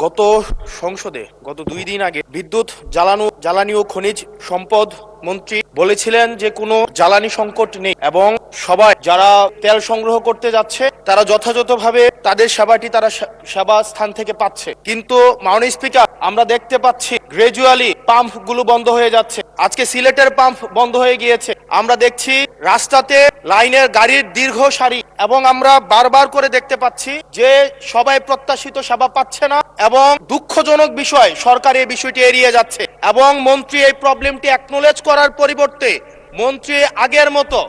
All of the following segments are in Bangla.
গত সংসদে গত 2 দিন আগে বিদ্যুৎ জ্বালানি ও খনিজ সম্পদ মন্ত্রী বলেছিলেন যে কোনো জ্বালানি সংকট নেই এবং সবাই যারা তেল সংগ্রহ করতে যাচ্ছে তারা যথাযথভাবে তাদের সেবাটি তারা সেবা স্থান থেকে পাচ্ছে। কিন্তু মাননীয় স্পিকার, আমরা দেখতে পাচ্ছি গ্রাজুয়ালি পাম্প গুলো বন্ধ হয়ে যাচ্ছে। আজকে সিলেটের পাম্প বন্ধ হয়ে গিয়েছে। আমরা দেখছি রাস্তাতে লাইনের গাড়ির দীর্ঘ সারি এবং আমরা বারবার করে দেখতে পাচ্ছি যে সবাই প্রত্যাশিত সেবা পাচ্ছে না এবং দুঃখজনক বিষয় সরকার এই বিষয়টি এড়িয়ে যাচ্ছে এবং মন্ত্রী এই প্রবলেমটি অ্যাকনোলেজ করার পরিবর্তে মন্ত্রী আগের মতো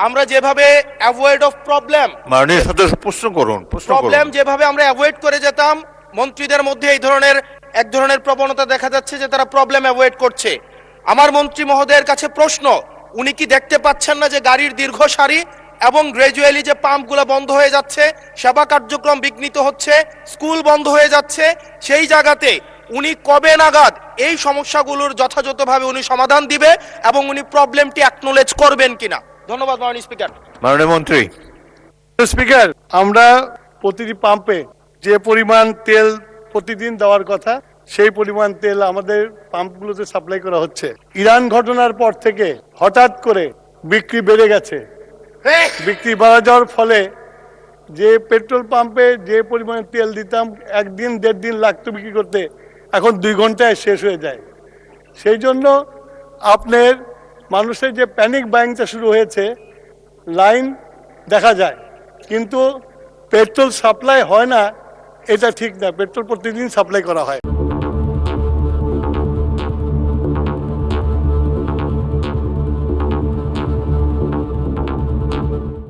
আমরা যেভাবে অ্যাভয়েড অফ প্রবলেম মাননীয় সদস্য প্রবলেম যেভাবে আমরা অ্যাভয়েড করে যেতাম, মন্ত্রীদের মধ্যে এক ধরনের প্রবণতা দেখা যাচ্ছে যে তারা প্রবলেম অ্যাভয়েড করছে। আমার মন্ত্রী মহোদয়ের কাছে প্রশ্ন, উনি কি দেখতে পাচ্ছেন না যে গাড়ির দীর্ঘ সারি এবং গ্রাজুয়ালি যে পাম্পগুলো বন্ধ হয়ে যাচ্ছে, সেবা কার্যক্রম বিঘ্নিত হচ্ছে, স্কুল বন্ধ হয়ে যাচ্ছে? সেই জায়গাতে উনি কবে নাগাদ এই সমস্যাগুলোর যথাযথভাবে উনি সমাধান দিবে এবং উনি প্রবলেমটি অ্যাকনোলেজ করবেন কিনা? ধন্যবাদ মাননীয় স্পিকার। মাননীয় মন্ত্রী। স্পিকার, আমরা প্রতিটি পাম্পে যে পরিমাণ তেল প্রতিদিন দেওয়ার কথা সেই পরিমাণ তেল আমাদের পাম্পগুলোতে সাপ্লাই করা হচ্ছে। ইরান ঘটনার পর থেকে হঠাৎ করে বিক্রি বেড়ে গেছে। বিক্রি বাড়া যাওয়ার ফলে যে পেট্রোল পাম্পে যে পরিমাণে তেল দিতাম 1 দিন 1.5 দিন লাগতো বিক্রি করতে, এখন 2 ঘন্টায় শেষ হয়ে যায়। সেই জন্য আপনার মানুষের যে প্যানিক বাইংটা শুরু হয়েছে, লাইন দেখা যায় কিন্তু পেট্রোল সাপ্লাই হয় না, এটা ঠিক না। পেট্রোল প্রতিদিন সাপ্লাই করা হয়।